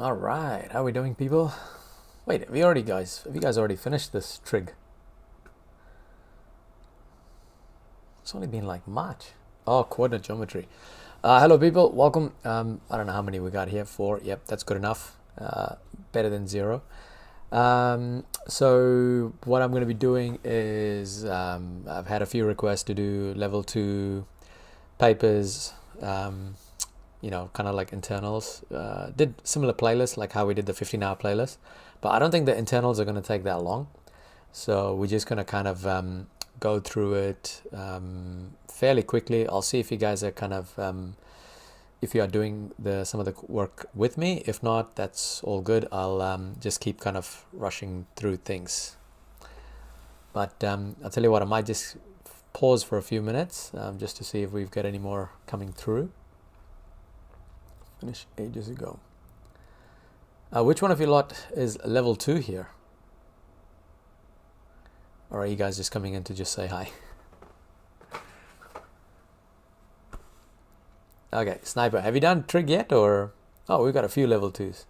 All right, how are we doing, people? Wait, have you guys already finished this trig? It's only been like March. Oh, coordinate geometry. Hello, people. Welcome. I don't know how many we got here. 4. Yep, that's good enough. Better than 0. So what I'm going to be doing is I've had a few requests to do level 2 papers. Kind of like internals. Did similar playlists like how we did the 15-hour playlist, but I don't think the internals are going to take that long. So we're just going to kind of go through it fairly quickly. I'll see if you guys are kind of, if you are doing some of the work with me. If not, that's all good. I'll just keep kind of rushing through things. But I'll tell you what, I might just pause for a few minutes just to see if we've got any more coming through. Finished ages ago. Which one of you lot is level 2 here? Or are you guys just coming in to just say hi? Okay, Sniper, have you done Trig yet? Or we've got a few level 2s.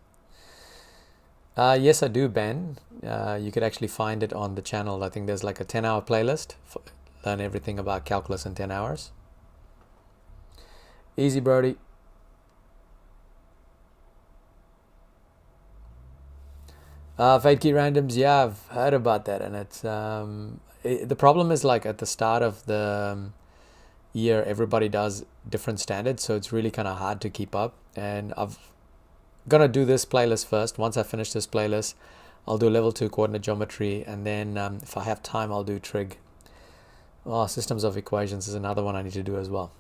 Yes, I do, Ben. You could actually find it on the channel. I think there's like a 10-hour playlist. Learn everything about calculus in 10 hours. Easy, Brody. Fate key randoms, yeah, I've heard about that, and it's the problem is like at the start of the year, everybody does different standards, so it's really kind of hard to keep up. And I'm gonna do this playlist first. Once I finish this playlist, I'll do level 2 coordinate geometry, and then if I have time, I'll do trig. Oh, systems of equations is another one I need to do as well.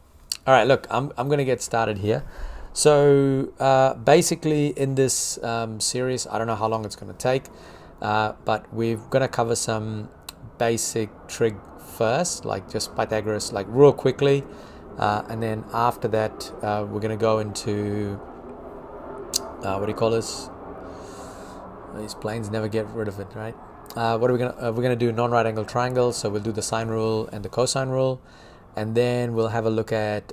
All right, look, I'm gonna get started here. So basically in this series, I don't know how long it's going to take, but we're going to cover some basic trig first, like just Pythagoras, like real quickly, and then after that we're going to go into what do you call this? These planes never get rid of it, right? What are we're gonna do non-right angle triangles, so we'll do the sine rule and the cosine rule, and then we'll have a look at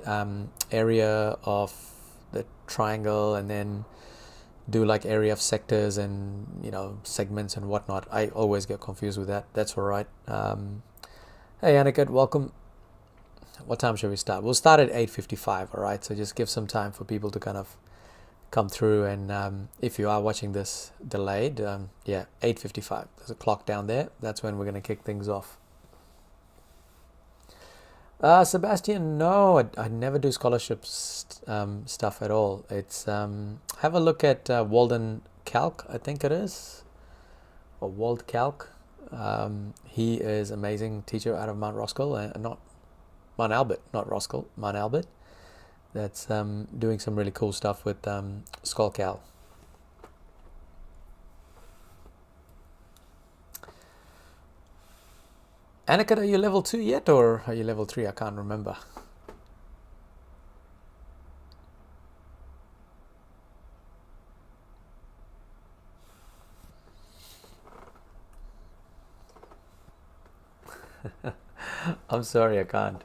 area of the triangle, and then do like area of sectors and segments and whatnot. I always get confused with that. That's all right. Hey Aniket, welcome. What time should we start? We'll start at 8:55. All right, so just give some time for people to kind of come through, and if you are watching this delayed, yeah, 8:55. There's a clock down there. That's when we're going to kick things off. Sebastian, no, I never do scholarship stuff at all. It's have a look at Walden Calc, I think it is, or Wald Calc. He is amazing teacher out of Mount Roskill, not Mount Albert, not Roskill, Mount Albert. That's doing some really cool stuff with ScholCal. Aniket, are you level 2 yet, or are you level 3? I can't remember. I'm sorry, I can't.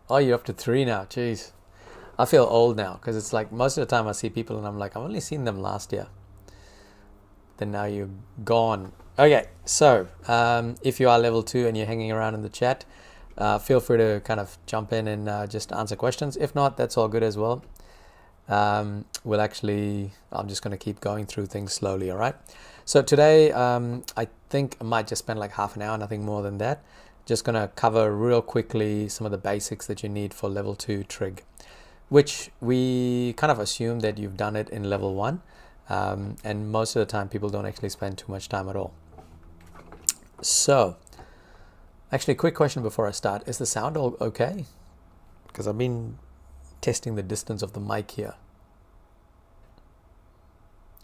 Oh, you're up to 3 now. Jeez. I feel old now, because it's like most of the time I see people and I'm like, I've only seen them last year. Then now you're gone. Okay, so if you are level 2 and you're hanging around in the chat, feel free to kind of jump in and just answer questions. If not, that's all good as well. I'm just going to keep going through things slowly, all right? So today, I think I might just spend like half an hour, nothing more than that. Just going to cover real quickly some of the basics that you need for level 2 trig, which we kind of assume that you've done it in level 1. And most of the time people don't actually spend too much time at all. So actually, quick question before I start. Is the sound all okay? Because I've been testing the distance of the mic here.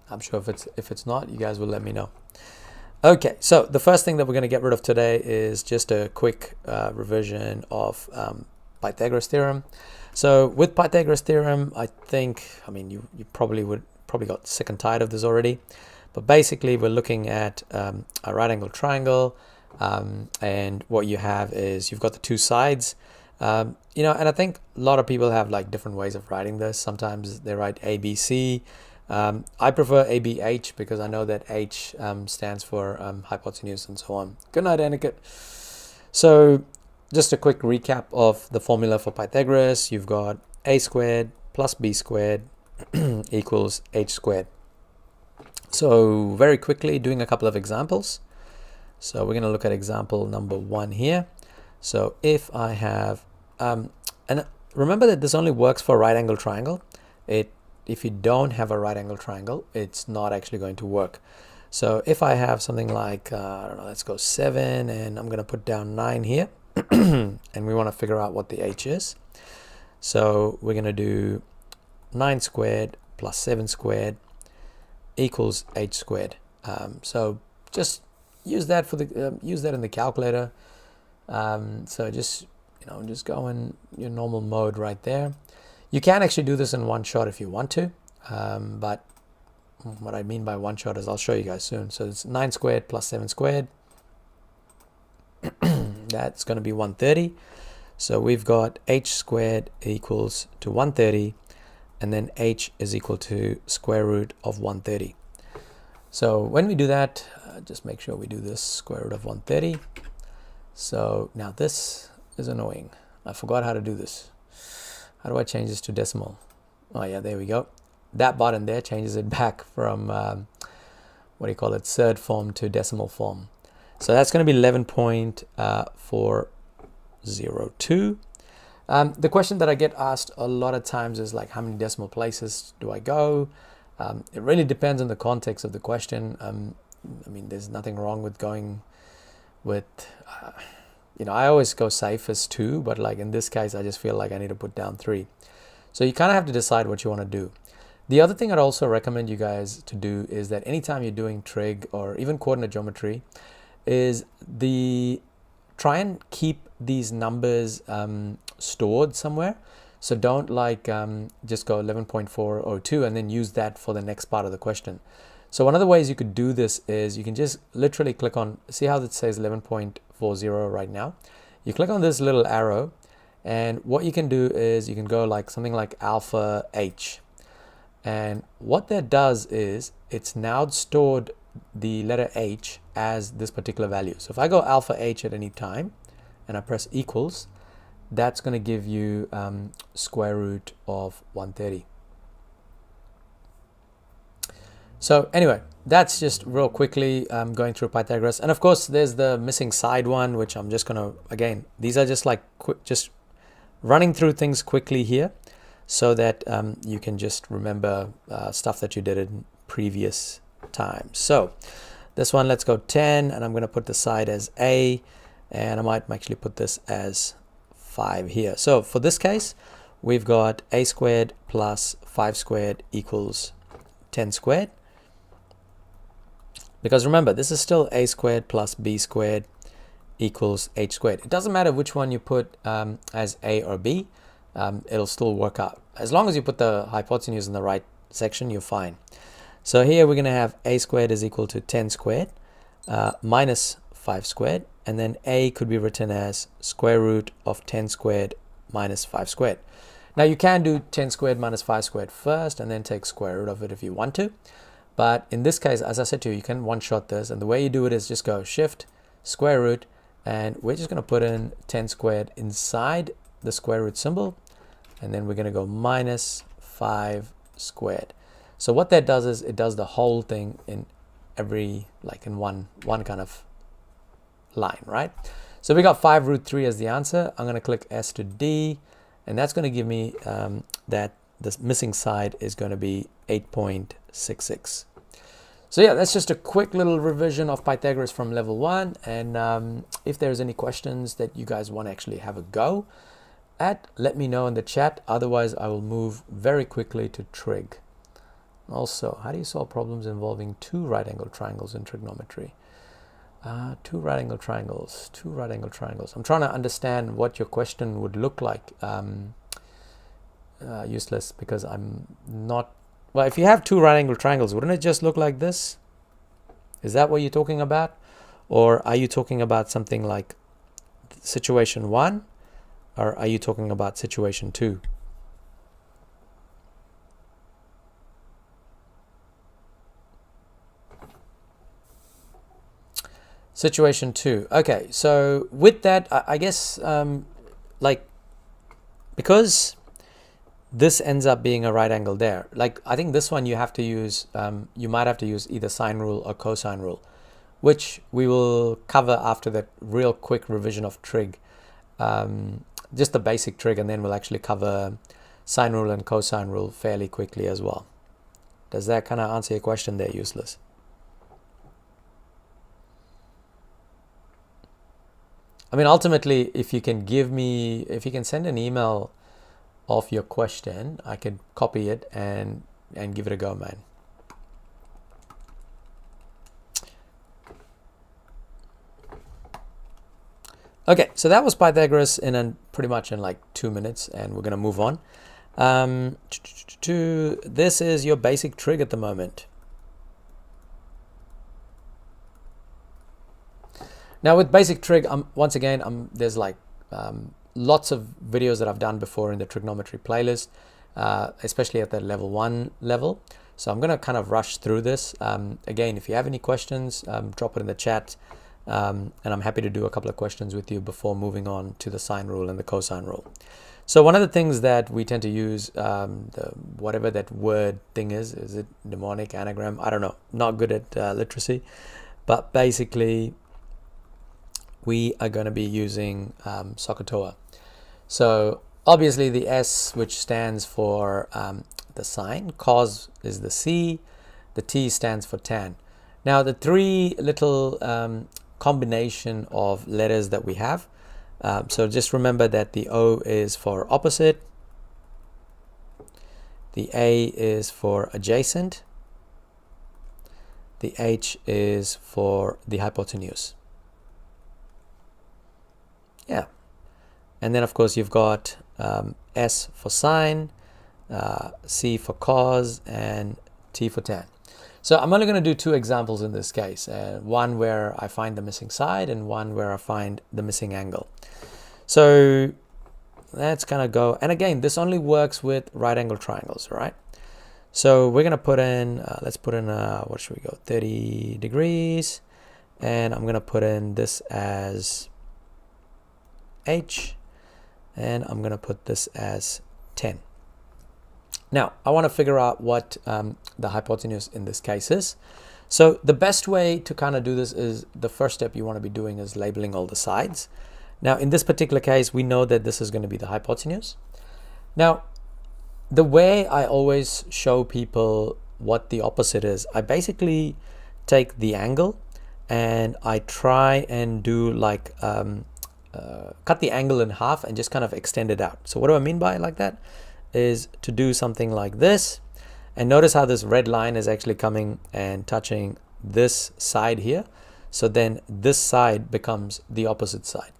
I'm sure if it's not, you guys will let me know. Okay, so the first thing that we're going to get rid of today is just a quick revision of Pythagoras theorem. So with Pythagoras theorem, you probably got sick and tired of this already, but basically we're looking at a right angle triangle, and what you have is you've got the two sides, You know, and I think a lot of people have like different ways of writing this. Sometimes they write ABC. I prefer ABH because I know that H stands for hypotenuse and so on. Good night, Aniket. So just a quick recap of the formula for Pythagoras. You've got a squared plus b squared equals h squared. So very quickly doing a couple of examples. So we're going to look at example number 1 here. So if I have, and remember that this only works for a right angle triangle. If you don't have a right angle triangle, it's not actually going to work. So if I have something like, I don't know, let's go 7, and I'm going to put down 9 here, and we want to figure out what the h is. So we're going to do 9 squared plus 7 squared equals h squared. So just use that for the use that in the calculator. So just just go in your normal mode right there. You can actually do this in one shot if you want to, but what I mean by one shot is I'll show you guys soon. So it's 9 squared plus 7 squared. That's going to be 130. So we've got h squared equals to 130, and then h is equal to square root of 130. So when we do that, just make sure we do this square root of 130. So now this is annoying. I forgot how to do this. How do I change this to decimal? Oh yeah, there we go. That button there changes it back from what do you call it, third form to decimal form. So that's going to be 11.402. The question that I get asked a lot of times is like, how many decimal places do I go? It really depends on the context of the question. I mean, there's nothing wrong with going with, I always go safe as 2, but like in this case, I just feel like I need to put down 3. So you kind of have to decide what you want to do. The other thing I'd also recommend you guys to do is that anytime you're doing trig or even coordinate geometry is try and keep these numbers stored somewhere. So don't like just go 11.402 and then use that for the next part of the question. So one of the ways you could do this is you can just literally click on, see how it says 11.40 right now? You click on this little arrow, and what you can do is you can go like something like alpha h. And what that does is it's now stored the letter h as this particular value. So if I go alpha h at any time and I press equals, that's going to give you square root of 130. So anyway, that's just real quickly going through Pythagoras. And of course, there's the missing side one, which I'm just going to, again, these are just like just running through things quickly here so that you can just remember stuff that you did in previous times. So this one, let's go 10, and I'm going to put the side as A, and I might actually put this as 5 here. So for this case, we've got a squared plus 5 squared equals 10 squared. Because remember, this is still a squared plus b squared equals h squared. It doesn't matter which one you put as a or b, it'll still work out. As long as you put the hypotenuse in the right section, you're fine. So here we're going to have a squared is equal to 10 squared minus 5 squared, and then a could be written as square root of 10 squared minus 5 squared. Now you can do 10 squared minus 5 squared first and then take square root of it if you want to. But in this case, as I said to you, you can one-shot this, and the way you do it is just go shift, square root, and we're just going to put in 10 squared inside the square root symbol, and then we're going to go minus 5 squared. So what that does is it does the whole thing in every, like in one kind of line, right? So we got 5 root 3 as the answer. I'm going to click S to D, and that's going to give me that the missing side is going to be 8.66. So yeah, that's just a quick little revision of Pythagoras from level 1. And if there's any questions that you guys want to actually have a go at, let me know in the chat. Otherwise, I will move very quickly to trig. Also, how do you solve problems involving 2 right angle triangles in trigonometry? 2 right angle triangles, 2 right angle triangles. I'm trying to understand what your question would look like. Useless, because I'm not, well, if you have 2 right angle triangles, wouldn't it just look like this? Is that what you're talking about? Or are you talking about something like situation 1, or are you talking about situation 2? Situation 2. Okay, so with that, I guess like, because this ends up being a right angle there, like I think this one you have to use, you might have to use either sine rule or cosine rule, which we will cover after that real quick revision of trig, just the basic trig, and then we'll actually cover sine rule and cosine rule fairly quickly as well. Does that kind of answer your question there, Useless? I mean, ultimately, if you can send an email of your question, I can copy it and give it a go, man. Okay, so that was Pythagoras pretty much in like 2 minutes, and we're gonna move on. This is your basic trig at the moment. Now with basic trig, once again, there's like lots of videos that I've done before in the trigonometry playlist, especially at the level 1 level. So I'm going to kind of rush through this. Again, if you have any questions, drop it in the chat, and I'm happy to do a couple of questions with you before moving on to the sine rule and the cosine rule. So one of the things that we tend to use, whatever that word thing is it mnemonic, anagram? I don't know, not good at literacy, but basically we are going to be using SOHCAHTOA. So obviously the S, which stands for the sine, cos is the C, the T stands for tan. Now the three little combination of letters that we have, so just remember that the O is for opposite, the A is for adjacent, the H is for the hypotenuse. Yeah, and then of course you've got S for sine, C for cos, and T for tan. So I'm only going to do 2 examples in this case, one where I find the missing side and one where I find the missing angle. So let's kind of go, and again, this only works with right angle triangles, right? So we're going to put in, let's put in, what should we go, 30 degrees, and I'm going to put in this as H, and I'm going to put this as 10. Now I want to figure out what the hypotenuse in this case is. So the best way to kind of do this is, the first step you want to be doing is labeling all the sides. Now in this particular case, we know that this is going to be the hypotenuse. Now the way I always show people what the opposite is, I basically take the angle and I try and do like cut the angle in half and just kind of extend it out. So what do I mean by like that? Is to do something like this, and notice how this red line is actually coming and touching this side here. So then this side becomes the opposite side.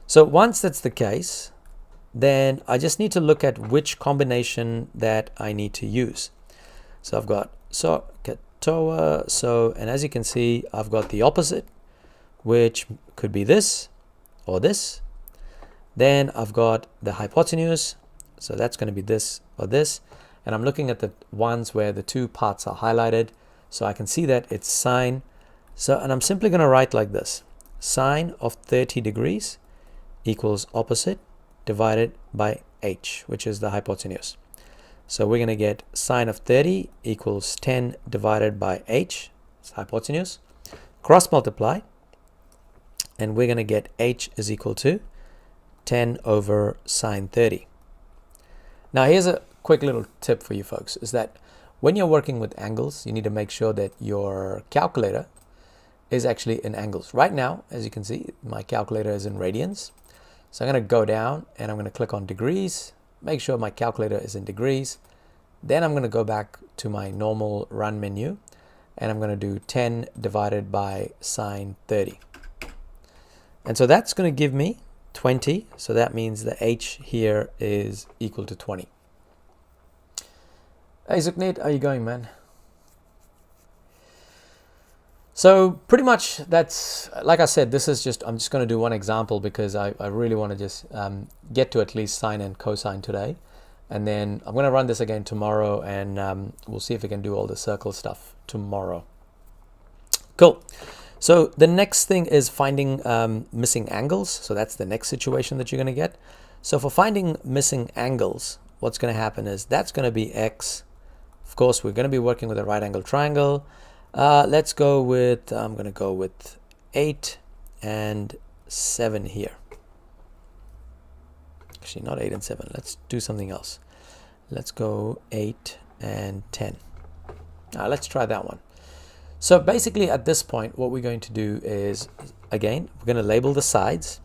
So once that's the case, then I just need to look at which combination that I need to use. So I've got SOHCAHTOA, and as you can see, I've got the opposite, which could be this or this. Then I've got the hypotenuse, so that's going to be this or this, and I'm looking at the ones where the 2 parts are highlighted, so I can see that it's sine. So, and I'm simply going to write like this: sine of 30 degrees equals opposite divided by h, which is the hypotenuse. So we're going to get sine of 30 equals 10 divided by h, it's hypotenuse, cross multiply, and we're going to get h is equal to 10 over sine 30. Now here's a quick little tip for you folks, is that when you're working with angles, you need to make sure that your calculator is actually in angles. Right now, as you can see, my calculator is in radians. So I'm going to go down and I'm going to click on degrees, make sure my calculator is in degrees. Then I'm going to go back to my normal run menu and I'm going to do 10 divided by sine 30. And so that's going to give me 20, so that means the h here is equal to 20. Hey Zucknet, how you going, man? So pretty much that's, like I said, this is just, I'm just going to do one example because I really want to just get to at least sine and cosine today. And then I'm going to run this again tomorrow, and we'll see if we can do all the circle stuff tomorrow. Cool. So the next thing is finding missing angles. So that's the next situation that you're going to get. So for finding missing angles, what's going to happen is that's going to be x. Of course, we're going to be working with a right angle triangle. Let's go with, I'm going to go with 8 and 7 here. Actually, not 8 and 7. Let's do something else. Let's go 8 and 10. Let's try that one. So basically at this point, what we're going to do is, again, we're going to label the sides.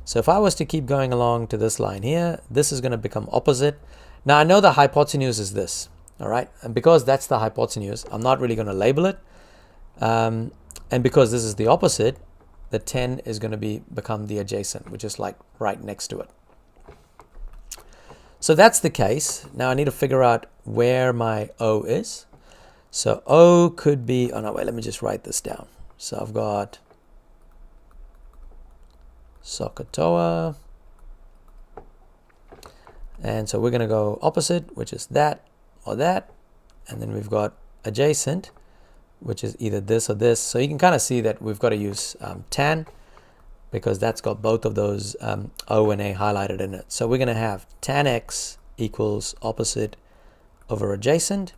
So if I was to keep going along to this line here, this is going to become opposite. Now I know the hypotenuse is this, all right? And because that's the hypotenuse, I'm not really going to label it. And because this is the opposite, the 10 is going to become the adjacent, which is like right next to it. So that's the case. Now I need to figure out where my O is. So O could be, oh no, wait, let me just write this down. So I've got Sokotoa. And so we're going to go opposite, which is that or that. And then we've got adjacent, which is either this or this. So you can kind of see that we've got to use tan, because that's got both of those O and A highlighted in it. So we're going to have tan x equals opposite over adjacent.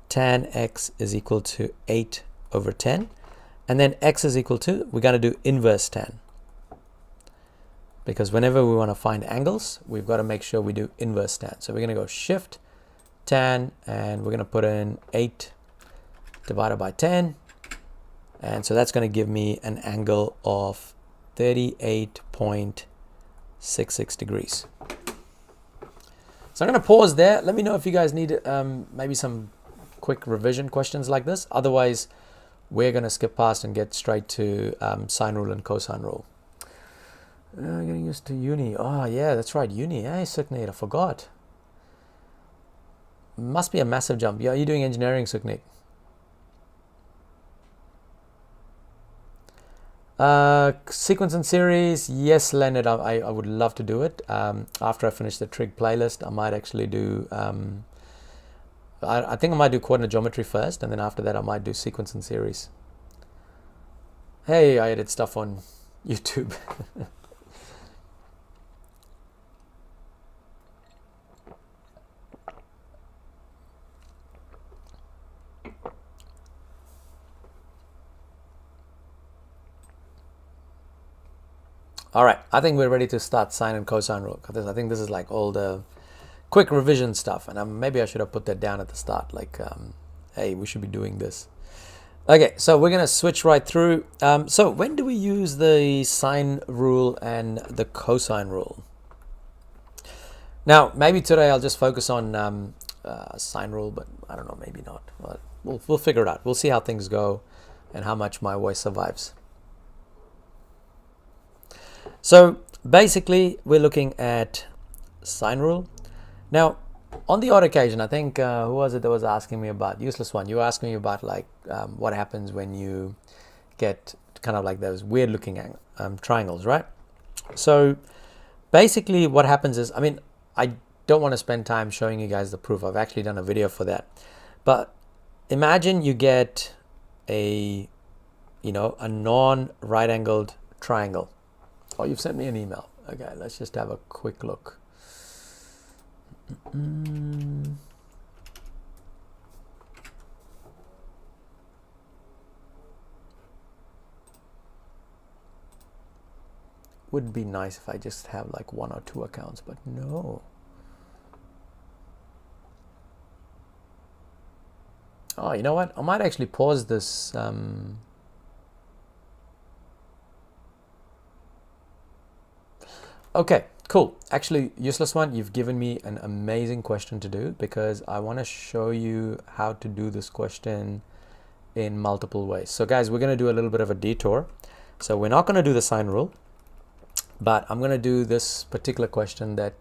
Tan x is equal to 8 over 10. And then x is equal to, we're going to do inverse tan. Because whenever we want to find angles, we've got to make sure we do inverse tan. So we're going to go shift tan, and we're going to put in 8 divided by 10. And so that's going to give me an angle of 38.66 degrees. So I'm going to pause there. Let me know if you guys need maybe some quick revision questions like this. Otherwise, we're going to skip past and get straight to sine rule and cosine rule. Getting used to uni. Oh yeah, that's right, uni. Hey, Sukneet, I forgot. Must be a massive jump. Yeah, you're doing engineering, Sukneet. Sequence and series, yes, Leonard, I would love to do it. After I finish the Trig playlist, I might actually do, I think I might do coordinate geometry first, and then after that I might do sequence and series. Hey, I edit stuff on YouTube. All right, I think we're ready to start sine and cosine rule. I think this is like all the quick revision stuff, and maybe I should have put that down at the start, like, hey, we should be doing this. Okay, so we're going to switch right through. So when do we use the sine rule and the cosine rule? Now, maybe today I'll just focus on sine rule, but I don't know, maybe not. We'll figure it out. We'll see how things go and how much my voice survives. So basically, we're looking at sine rule. Now, on the odd occasion, I think, who was it that was asking me about, useless one, you were asking me about like what happens when you get kind of like those weird looking triangles, right? So basically what happens is, I mean, I don't want to spend time showing you guys the proof. I've actually done a video for that. But imagine you get a, you know, a non-right angled triangle. Oh, you've sent me an email. Okay, let's just have a quick look. Would be nice if I just have like 1 or 2 accounts, but no. Oh, you know what? I might actually pause this. Okay, cool. Actually, useless one, you've given me an amazing question to do, because I want to show you how to do this question in multiple ways. So guys, we're going to do a little bit of a detour. So we're not going to do the sine rule, but I'm going to do this particular question that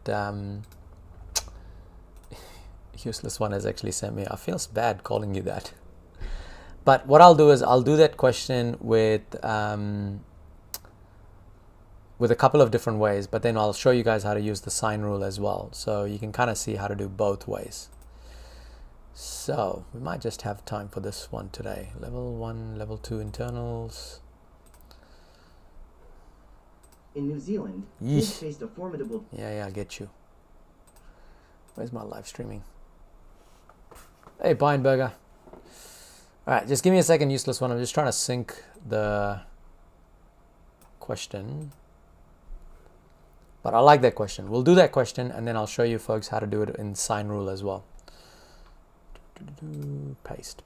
useless one has actually sent me. I feel bad calling you that. But what I'll do is I'll do that question with a couple of different ways, but then I'll show you guys how to use the sine rule as well, so you can kind of see how to do both ways. So we might just have time for this one today. Level 1, level 2 internals. In New Zealand, kids faced a formidable... Yeah, I get you. Where's my live streaming? Hey, Beinberger. Alright, just give me a second, useless one. I'm just trying to sync the question. But I like that question. We'll do that question, and then I'll show you folks how to do it in sine rule as well. Paste.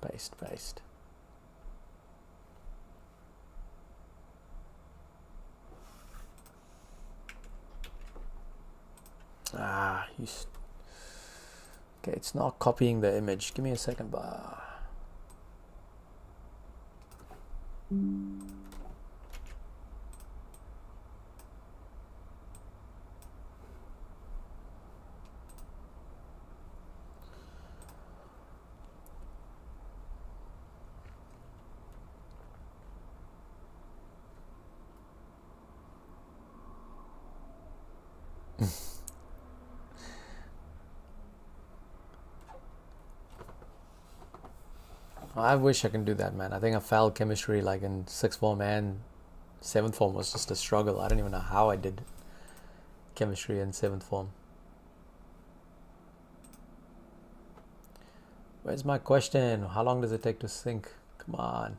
Okay, it's not copying the image. Give me a second. I wish I can do that, man. I think I failed chemistry like in 6th form, and 7th form was just a struggle. I don't even know how I did chemistry in 7th form. Where's my question? How long does it take to sync? Come on.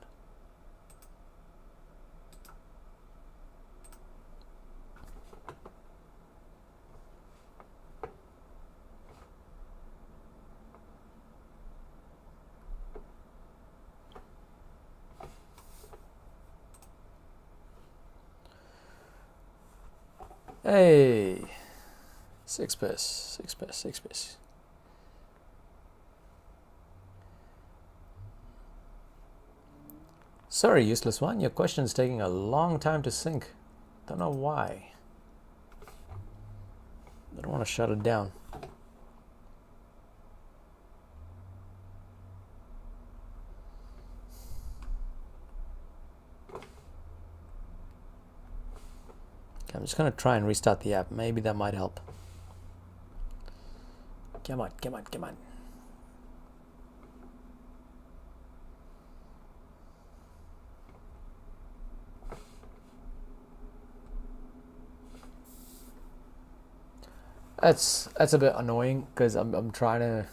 Hey, six pass. Sorry, useless one. Your question's taking a long time to sync. Don't know why. I don't want to shut it down. I'm just going to try and restart the app. Maybe that might help. Come on. That's a bit annoying because I'm trying to...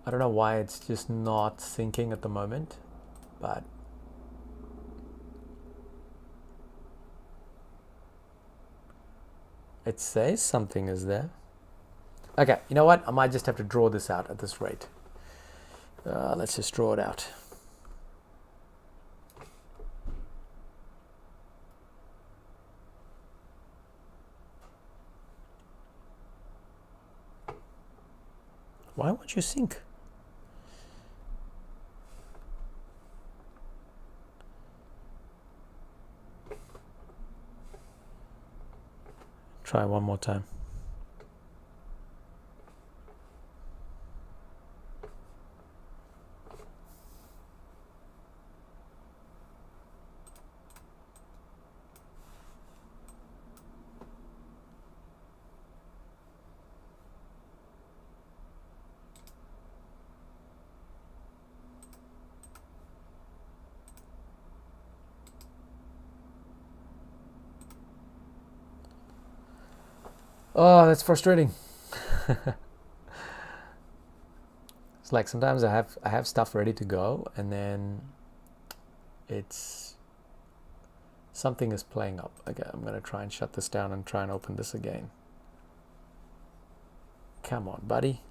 I don't know why it's just not syncing at the moment, but... It says something is there. Okay, you know what? I might just have to draw this out at this rate. Let's just draw it out. Why won't you sync? Try one more time. Oh, that's frustrating. It's like sometimes I have stuff ready to go, and then it's something is playing up. Okay, I'm gonna try and shut this down and try and open this again. Come on, buddy.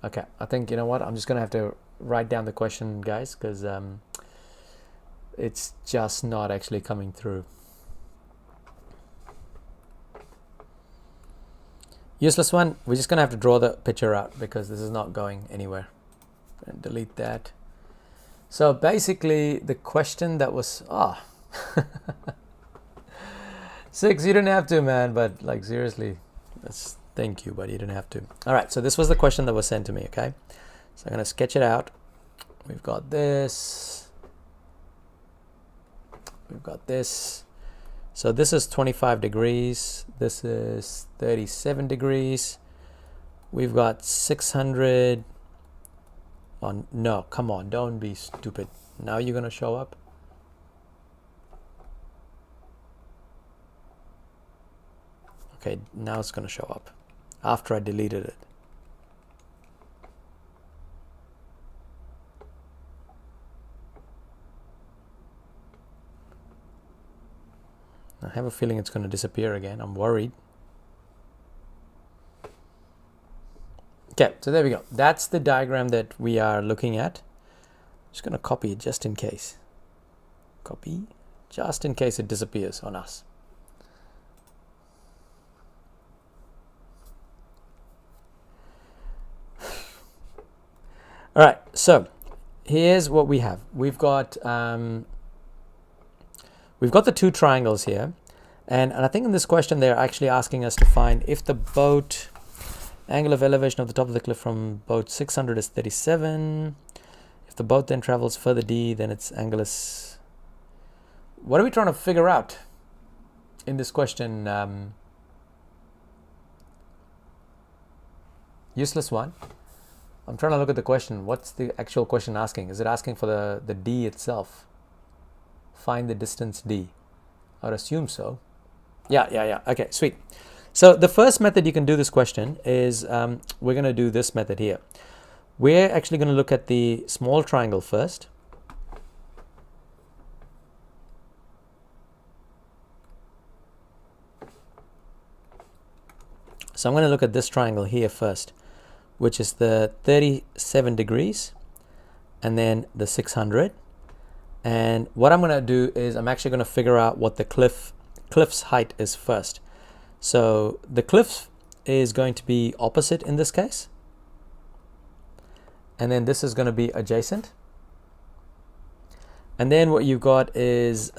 Okay, I think, you know what, I'm just gonna have to write down the question, guys, because it's just not actually coming through. Useless one, we're just gonna have to draw the picture out because this is not going anywhere. And delete that. So basically the question that was, 6, you didn't have to, man, but like seriously, thank you, but you didn't have to. All right, so this was the question that was sent to me, okay? So I'm gonna sketch it out. We've got this. We've got this. So this is 25 degrees. This is 37 degrees. We've got 600. Oh, no, come on, don't be stupid. Now you're gonna show up. Okay, now it's gonna show up after I deleted it. I have a feeling it's going to disappear again. I'm worried. Okay, so there we go. That's the diagram that we are looking at. Just going to copy it just in case. Copy, just in case it disappears on us. All right, so here's what we have. We've got the two triangles here, and I think in this question they're actually asking us to find if the boat angle of elevation of the top of the cliff from boat 600 is 37. If the boat then travels further d, then its angle is. What are we trying to figure out in this question? Useless one. I'm trying to look at the question. What's the actual question asking? Is it asking for the d itself? Find the distance d. I would assume so. Yeah. Okay, sweet. So the first method you can do this question is we're going to do this method here. We're actually going to look at the small triangle first. So I'm going to look at this triangle here first, which is the 37 degrees and then the 600. And what I'm going to do is I'm actually going to figure out what the cliff's height is first. So the cliff is going to be opposite in this case. And then this is going to be adjacent. And then what you've got is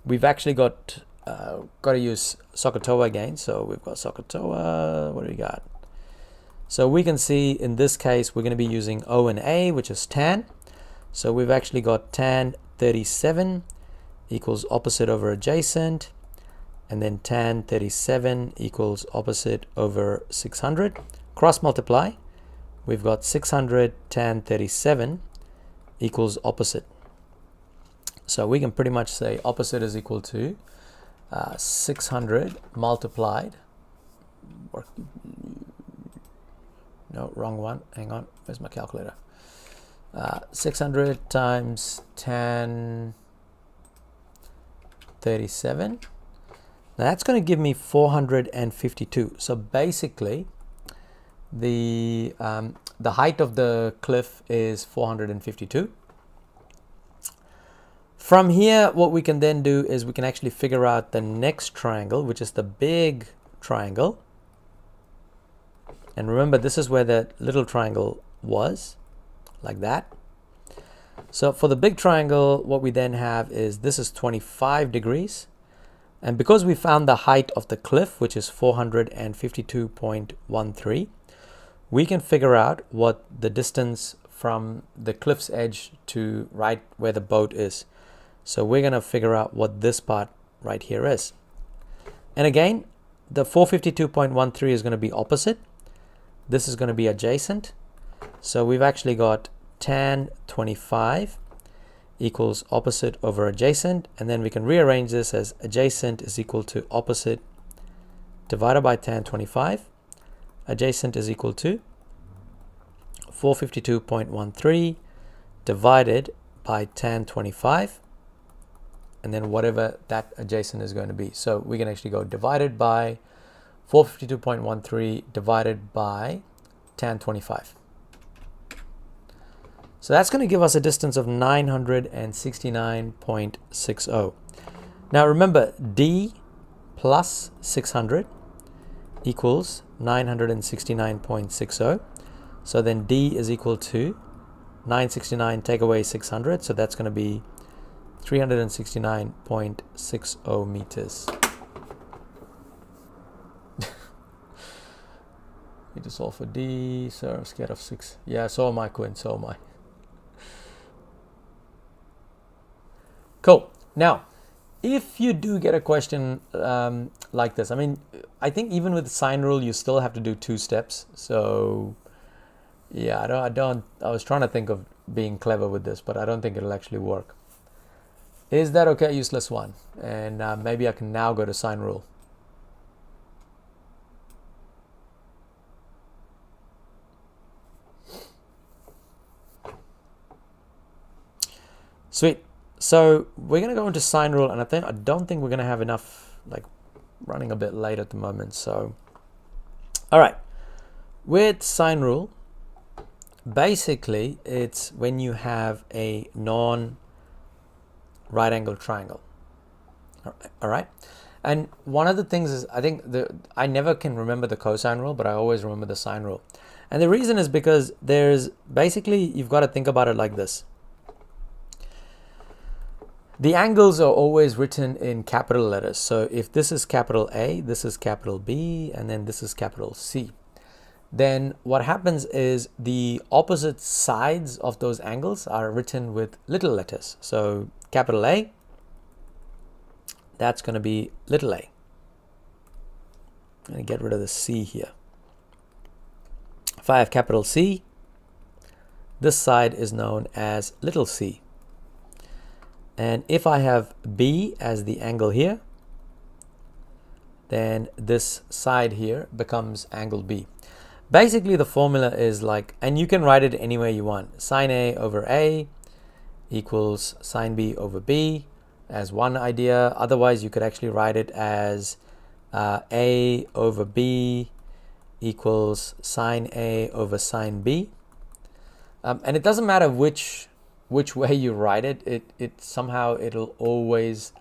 we've actually got to use SOHCAHTOA again. So we've got SOHCAHTOA. What do we got? So we can see in this case we're going to be using O and A, which is tan. So we've actually got tan 37 equals opposite over adjacent, and then tan 37 equals opposite over 600. Cross multiply, we've got 600 tan 37 equals opposite. So we can pretty much say opposite is equal to 600 multiplied. No, wrong one. Hang on, where's my calculator? 600 times tan 37. Now that's going to give me 452. So basically, the height of the cliff is 452. From here, what we can then do is we can actually figure out the next triangle, which is the big triangle. And remember, this is where the little triangle was, like that. So for the big triangle, what we then have is this is 25 degrees. And because we found the height of the cliff, which is 452.13, we can figure out what the distance from the cliff's edge to right where the boat is. So we're going to figure out what this part right here is. And again, the 452.13 is going to be opposite. This is going to be adjacent. So we've actually got tan 25 equals opposite over adjacent, and then we can rearrange this as adjacent is equal to opposite divided by tan 25. Adjacent is equal to 452.13 divided by tan 25, and then whatever that adjacent is going to be. So we can actually go divided by 452.13 divided by tan 25. So that's going to give us a distance of 969.60. Now remember, D plus 600 equals 969.60. So then D is equal to 969 take away 600, so that's going to be 369.60 meters. Need to solve for D, sir, I'm scared of 6. Yeah, so am I, Quinn, so am I. Cool. Now, if you do get a question like this, I mean, I think even with the sine rule, you still have to do 2 steps. So, yeah, I was trying to think of being clever with this, but I don't think it'll actually work. Is that okay, useless one? And maybe I can now go to sine rule. Sweet. So we're going to go into sine rule, and I don't think we're going to have enough, like, running a bit late at the moment. So, all right, with sine rule, basically it's when you have a non-right angle triangle. All right, and one of the things is I never can remember the cosine rule, but I always remember the sine rule, and the reason is because you've got to think about it like this. The angles are always written in capital letters. So if this is capital A, this is capital B, and then this is capital C, then what happens is the opposite sides of those angles are written with little letters. So capital A, that's going to be little a. I'm going to get rid of the C here. If I have capital C, this side is known as little c. And if I have B as the angle here, then this side here becomes angle B. Basically, the formula is like, and you can write it any way you want. Sine A over A equals sine B over B as one idea. Otherwise, you could actually write it as A over B equals sine A over sine B. And it doesn't matter which way you write it, it'll always,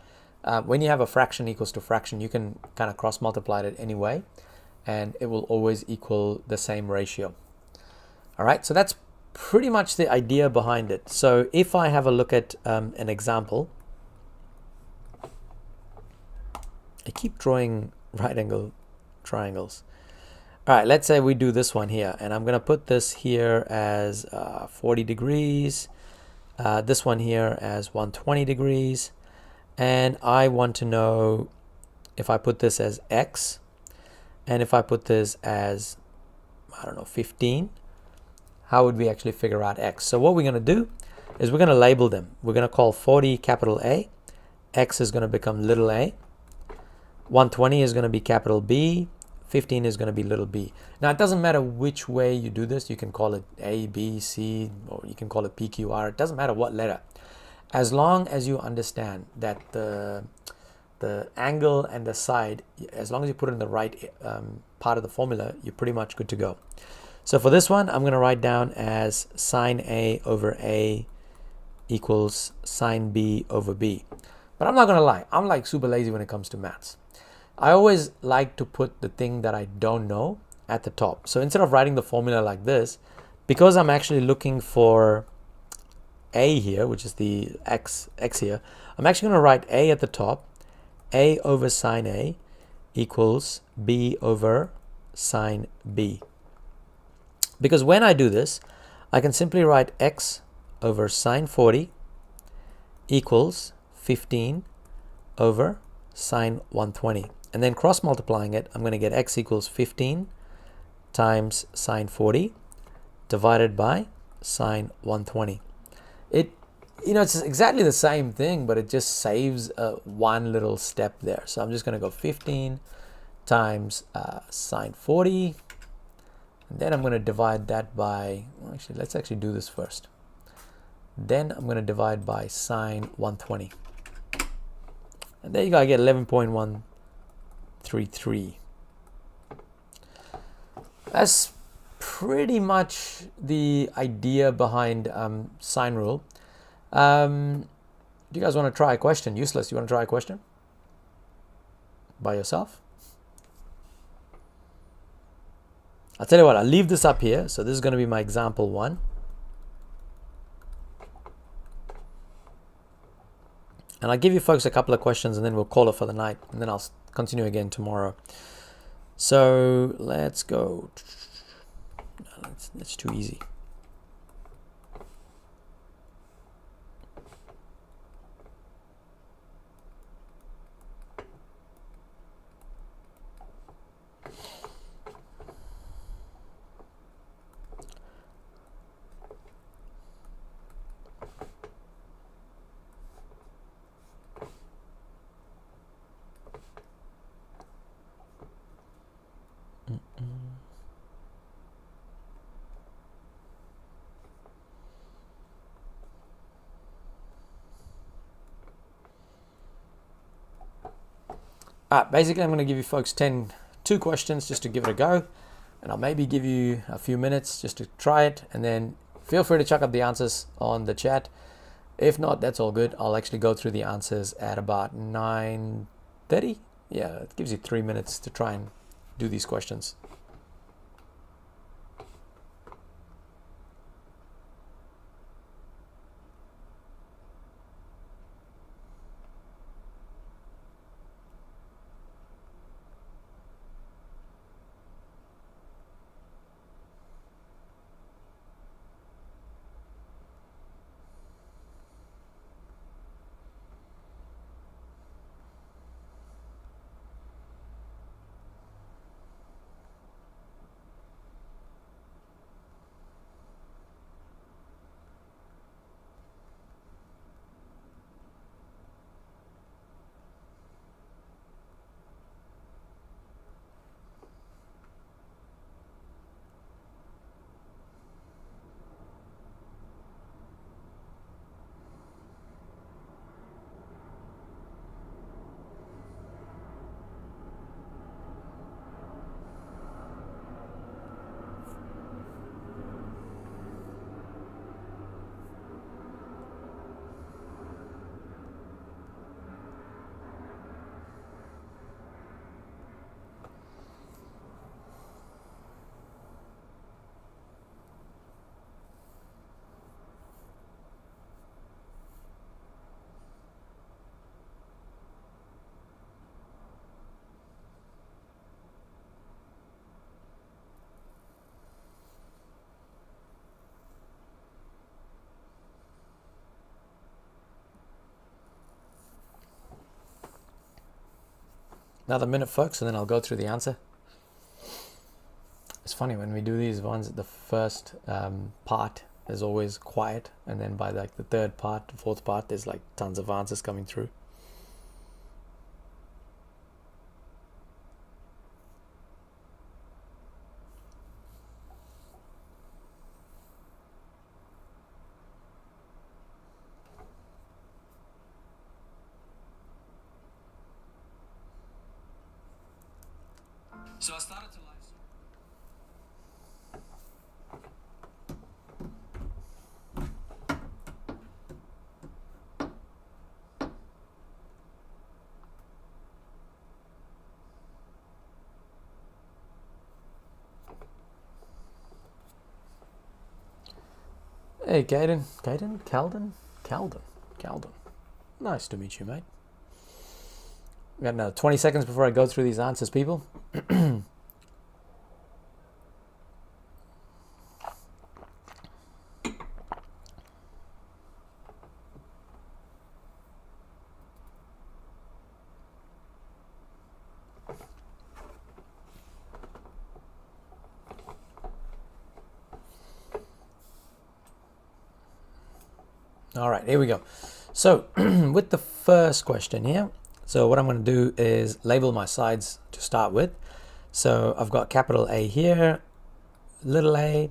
when you have a fraction equals to fraction, you can kind of cross multiply it anyway, and it will always equal the same ratio. All right, so that's pretty much the idea behind it. So if I have a look at an example, I keep drawing right angle triangles. All right, let's say we do this one here, and I'm going to put this here as 40 degrees. This one here as 120 degrees, and I want to know if I put this as X and if I put this as, I don't know, 15, how would we actually figure out X? So what we're going to do is we're going to label them. We're going to call 40 capital A, X is going to become little a, 120 is going to be capital B, 15 is going to be little b. Now, it doesn't matter which way you do this. You can call it A, B, C, or you can call it P, Q, R. It doesn't matter what letter. As long as you understand that the angle and the side, as long as you put it in the right part of the formula, you're pretty much good to go. So for this one, I'm going to write down as sine A over A equals sine B over B. But I'm not going to lie. I'm like super lazy when it comes to maths. I always like to put the thing that I don't know at the top. So instead of writing the formula like this, because I'm actually looking for A here, which is the X here, I'm actually going to write A at the top. A over sine A equals B over sine B. Because when I do this, I can simply write X over sine 40 equals 15 over sine 120. And then cross multiplying it, I'm going to get X equals 15 times sine 40 divided by sine 120. It's exactly the same thing, but it just saves one little step there. So I'm just going to go 15 times sine 40. And then I'm going to divide that by, well, actually, let's actually do this first. Then I'm going to divide by sine 120. And there you go, I get 11.133. That's pretty much the idea behind sine rule. Do you guys want to try a question? Useless, you want to try a question? By yourself? I'll tell you what, I'll leave this up here. So this is going to be my example 1. And I'll give you folks a couple of questions and then we'll call it for the night. And then I'll continue again tomorrow. So let's go. That's too easy. Basically, I'm going to give you folks 2 questions just to give it a go, and I'll maybe give you a few minutes just to try it, and then feel free to chuck up the answers on the chat. If not, that's all good. I'll actually go through the answers at about 9:30. Yeah, it gives you 3 minutes to try and do these questions. Another minute, folks, and then I'll go through the answer. It's funny when we do these ones, the first part is always quiet, and then by like the third part, the fourth part, there's like tons of answers coming through. So I started to live Hey, Calden. Nice to meet you, mate. We got another 20 seconds before I go through these answers, people. All right, here we go. So with the first question here, so what I'm going to do is label my sides to start with. So I've got capital A here, little a,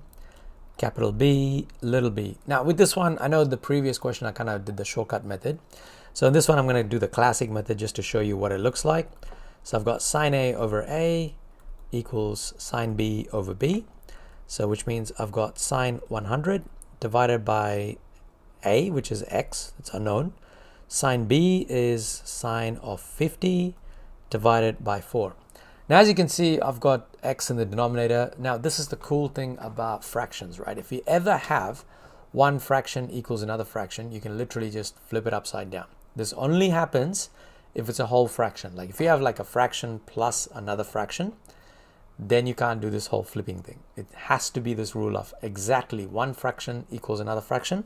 capital B, little b. Now with this one, I know the previous question I kind of did the shortcut method. So in this one, I'm going to do the classic method just to show you what it looks like. So I've got sine A over A equals sine B over B. So which means I've got sine 100 divided by A, which is x, it's unknown. Sine B is sine of 50 divided by 4. Now, as you can see, I've got x in the denominator. Now, this is the cool thing about fractions, right? If you ever have one fraction equals another fraction, you can literally just flip it upside down. This only happens if it's a whole fraction. Like if you have like a fraction plus another fraction, then you can't do this whole flipping thing. It has to be this rule of exactly one fraction equals another fraction.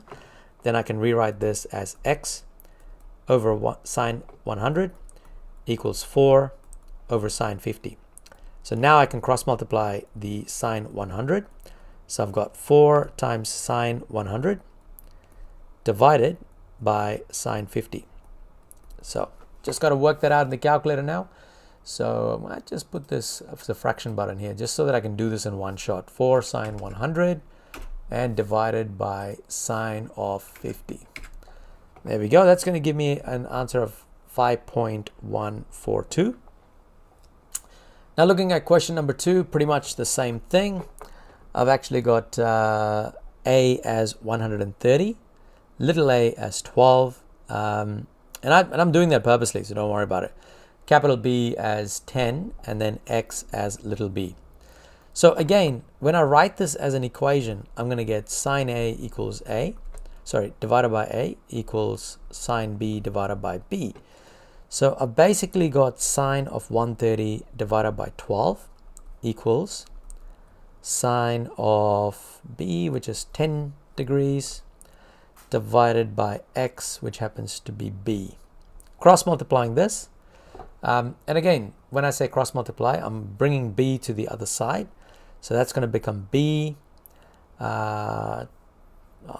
Then I can rewrite this as x over sine 100 equals 4 over sine 50. So now I can cross multiply the sine 100. So I've got 4 times sine 100 divided by sine 50. So just got to work that out in the calculator now. So I might just put this as a fraction button here just so that I can do this in one shot. 4 sine 100 and divided by sine of 50. There we go. That's going to give me an answer of 5.142. Now looking at question number 2, pretty much the same thing. I've actually got A as 130, little a as 12, and I'm doing that purposely, so don't worry about it. Capital B as 10, and then x as little b. So again, when I write this as an equation, I'm going to get sine A equals A, divided by A equals sine B divided by B. So I've basically got sine of 130 divided by 12 equals sine of B, which is 10 degrees, divided by x, which happens to be B. Cross multiplying this. And again, when I say cross multiply, I'm bringing B to the other side. So that's going to become B. I'll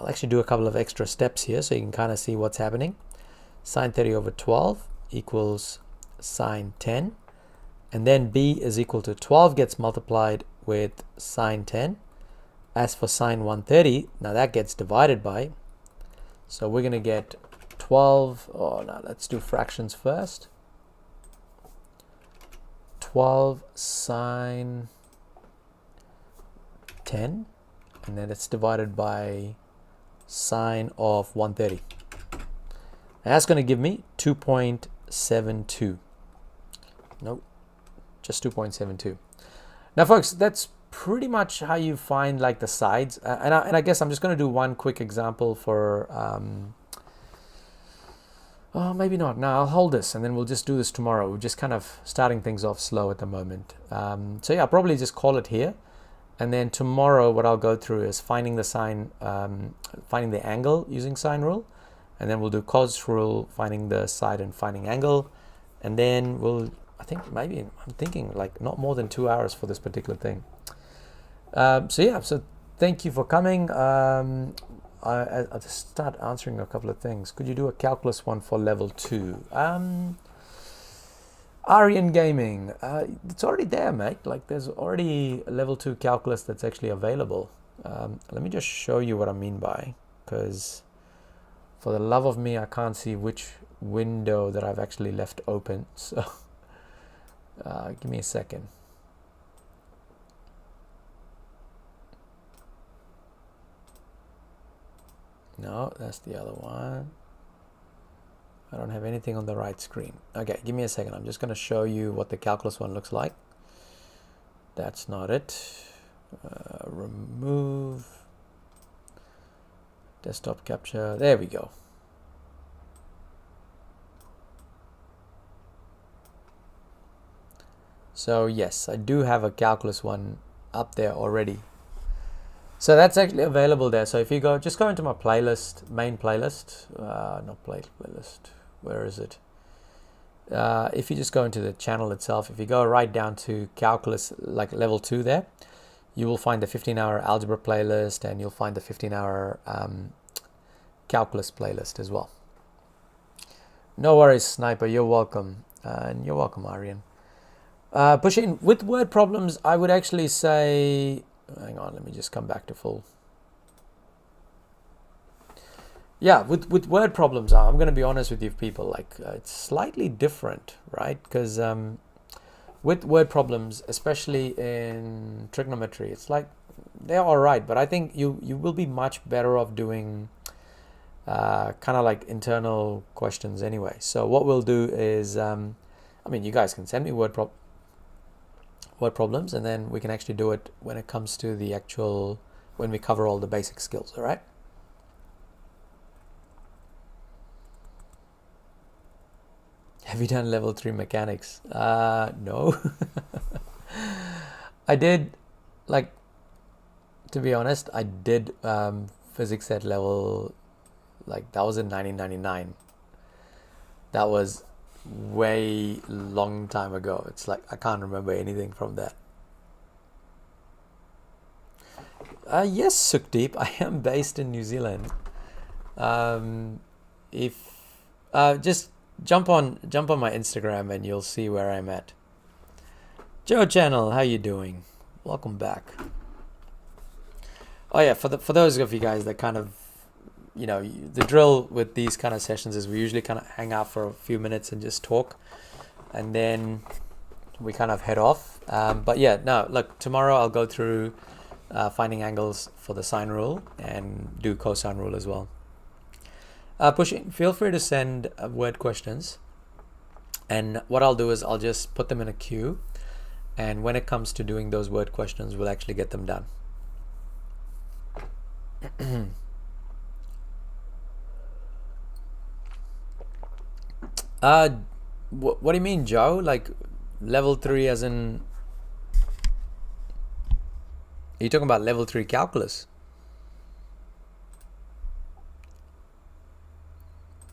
actually do a couple of extra steps here so you can kind of see what's happening. Sine 30 over 12 equals sine 10. And then B is equal to 12 gets multiplied with sine 10. As for sine 130, now that gets divided by. So we're going to get 12. Oh, no, let's do fractions first. 12 sine 10, and then it's divided by sine of 130. And that's going to give me 2.72. Nope, just 2.72. Now, folks, that's pretty much how you find like the sides. And I guess I'm just going to do one quick example for. Oh, maybe not. No, I'll hold this and then we'll just do this tomorrow. We're just kind of starting things off slow at the moment. So yeah, I'll probably just call it here. And then tomorrow what I'll go through is finding the sine, finding the angle using sine rule. And then we'll do cos rule, finding the side and finding angle. And then I think maybe, I'm thinking like not more than 2 hours for this particular thing. So yeah, so thank you for coming. I'll just start answering a couple of things. Could you do a calculus one for level 2? Aryan Gaming, it's already there, mate. Like there's already a level 2 calculus that's actually available. Let me just show you what I mean by, because for the love of me, I can't see which window that I've actually left open. So give me a second. No, that's the other one. I don't have anything on the right screen. Okay, give me a second. I'm just going to show you what the calculus one looks like. That's not it. Remove. Desktop capture. There we go. So yes, I do have a calculus one up there already. So that's actually available there. So if you just go into my playlist, main playlist, not playlist, where is it? If you just go into the channel itself, if you go right down to calculus, like level 2 there, you will find the 15-hour algebra playlist and you'll find the 15-hour calculus playlist as well. No worries, Sniper, you're welcome. And you're welcome, Aryan. Push in with word problems, I would actually say, hang on, let me just come back to full. Yeah, with word problems, I'm going to be honest with you people, like it's slightly different, right? Because with word problems, especially in trigonometry, it's like they're all right, but I think you will be much better off doing kind of like internal questions anyway. So what we'll do is, I mean, you guys can send me word problems, and then we can actually do it when it comes to the actual, when we cover all the basic skills, all right? Have you done level 3 mechanics? No. I did, like, to be honest, I did physics at level, like, that was in 1999. That was way long time ago. It's like I can't remember anything from that. Yes, Sukdeep, I am based in New Zealand. If just jump on my Instagram and you'll see where I'm at. Joe Channel, how you doing? Welcome back. Oh yeah, for those of you guys that kind of, you know, the drill with these kind of sessions is we usually kind of hang out for a few minutes and just talk, and then we kind of head off. But yeah, no, look, tomorrow I'll go through finding angles for the sine rule and do cosine rule as well. Pushing, feel free to send word questions, and what I'll do is I'll just put them in a queue, and when it comes to doing those word questions, we'll actually get them done. What do you mean, Joe? Like level 3 as in, are you talking about level 3 calculus?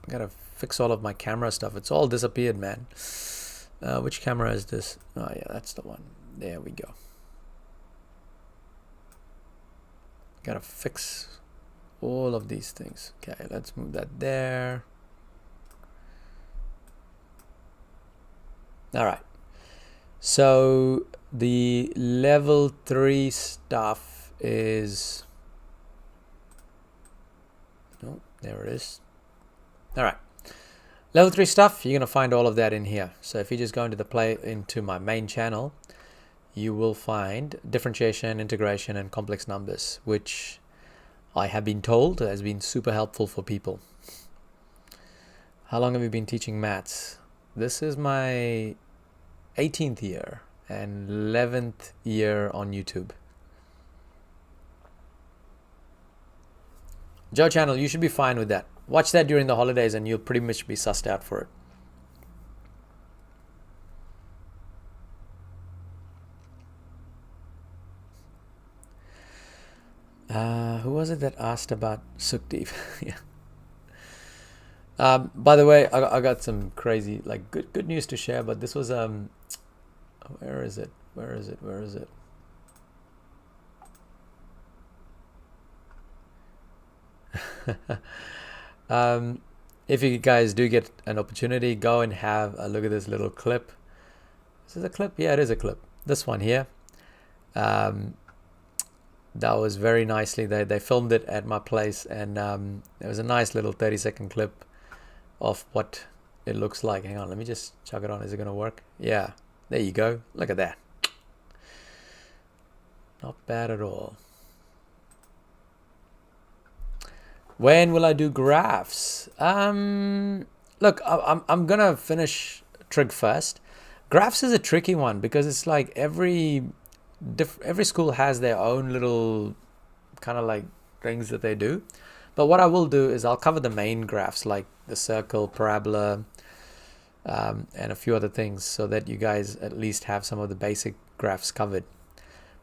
I gotta fix all of my camera stuff. It's all disappeared, man. Which camera is this? Oh yeah, that's the one. There we go. Gotta fix all of these things. Okay, let's move that there. All right. So the level 3 stuff is, oh, there it is. All right. Level 3 stuff, you're going to find all of that in here. So if you just go into my main channel, you will find differentiation, integration, and complex numbers, which I have been told has been super helpful for people. How long have you been teaching maths? This is my 18th year and 11th year on YouTube. Joe Channel, you should be fine with that. Watch that during the holidays and you'll pretty much be sussed out for it. Who was it that asked about Sukdeep? Yeah. By the way, I got some crazy, like, good news to share, but this was where is it? If you guys do get an opportunity, go and have a look at this little clip. Is this a clip? Yeah, it is a clip. This one here. That was very nicely. They filmed it at my place, and it was a nice little 30-second clip of what it looks like. Hang on, let me just chuck it on. Is it going to work? Yeah, there you go. Look at that. Not bad at all. When will I do graphs? Look, I'm gonna finish Trig first. Graphs is a tricky one because it's like every school has their own little kind of like things that they do. But what I will do is I'll cover the main graphs like the circle, parabola, and a few other things so that you guys at least have some of the basic graphs covered.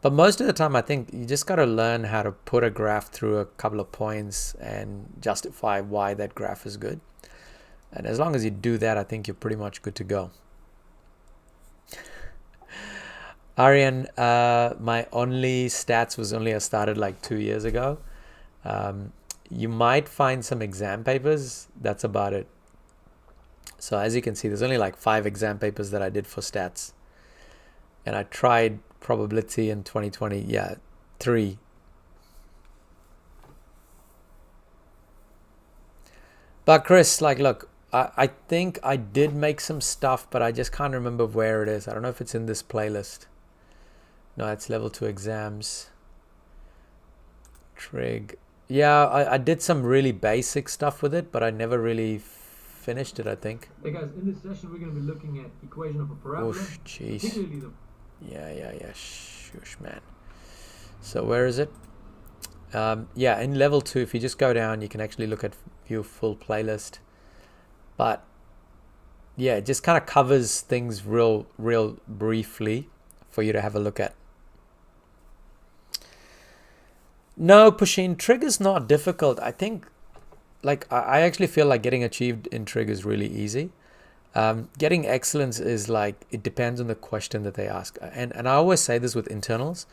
But most of the time, I think you just got to learn how to put a graph through a couple of points and justify why that graph is good. And as long as you do that, I think you're pretty much good to go. Aryan, my only stats was only I started like 2 years ago. You might find some exam papers. That's about it. So as you can see, there's only like 5 exam papers that I did for stats. And I tried probability in 2020. Yeah, 3. But Chris, like, look, I think I did make some stuff, but I just can't remember where it is. I don't know if it's in this playlist. No, it's level 2 exams. Trig. Yeah, I did some really basic stuff with it, but I never really finished it, I think. Hey guys, in this session we're going to be looking at equation of a parabola. Oh, jeez. Particularly the... Yeah. Shush, man. So where is it? Yeah, in level 2, if you just go down, you can actually look at view full playlist. But yeah, it just kind of covers things real briefly for you to have a look at. No, Pusheen, Trig is not difficult. I think, like, I actually feel like getting achieved in Trig is really easy. Getting excellence is like, it depends on the question that they ask. And I always say this with internals.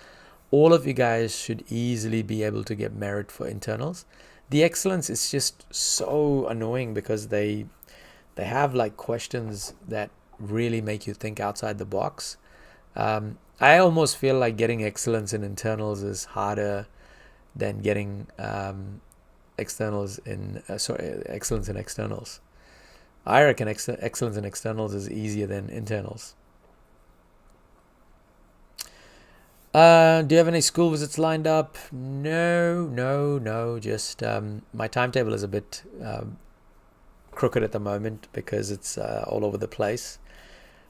All of you guys should easily be able to get merit for internals. The excellence is just so annoying because they have like questions that really make you think outside the box. I almost feel like getting excellence in internals is harder than getting excellence in externals. I reckon excellence in externals is easier than internals. Do you have any school visits lined up? No. Just my timetable is a bit crooked at the moment because it's all over the place.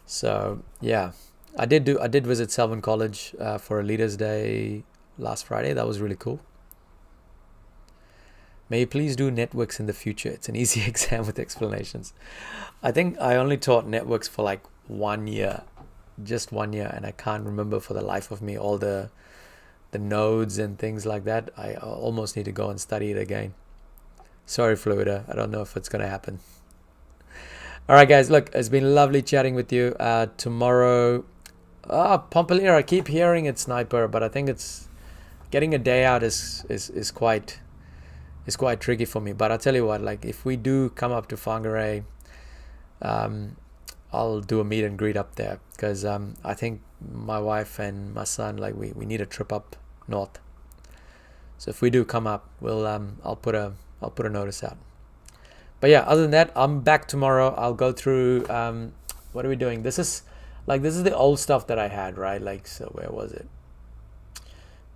So yeah, I did visit Selwyn College for a Leaders Day last Friday. That was really cool. May you please do networks in the future. It's an easy exam with explanations. I think I only taught networks for like 1 year, just 1 year, and I can't remember for the life of me all the nodes and things like that. I almost need to go and study it again. Sorry, Fluida. I don't know if it's going to happen. All right, guys. Look, it's been lovely chatting with you. Tomorrow, Pompelier. I keep hearing it's Sniper, but I think it's getting a day out is quite tricky for me. But I'll tell you what, like if we do come up to Whangarei, I'll do a meet and greet up there because I think my wife and my son, like we need a trip up north. So if we do come up, we'll I'll put a notice out. But yeah, other than that, I'm back tomorrow. I'll go through what are we doing? This is the old stuff that I had, right? Like, so where was it?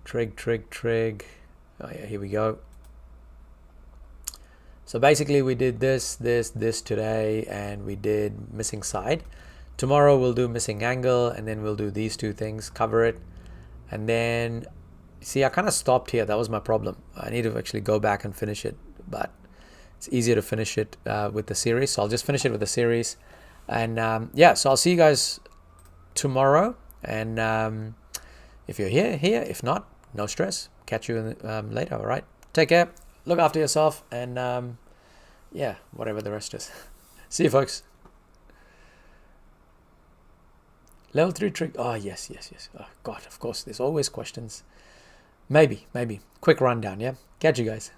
Trig. Oh yeah, here we go. So basically we did this today, and we did missing side. Tomorrow we'll do missing angle, and then we'll do these two things, cover it. And then, see, I kind of stopped here. That was my problem. I need to actually go back and finish it, but it's easier to finish it with the series. So I'll just finish it with the series. And yeah, so I'll see you guys tomorrow. And if you're here. If not, no stress. Catch you later, all right? Take care. Look after yourself, and yeah, whatever the rest is. See you, folks. Level 3 Trig. Oh, yes. Oh, God, of course, there's always questions. Maybe. Quick rundown, yeah? Catch you guys.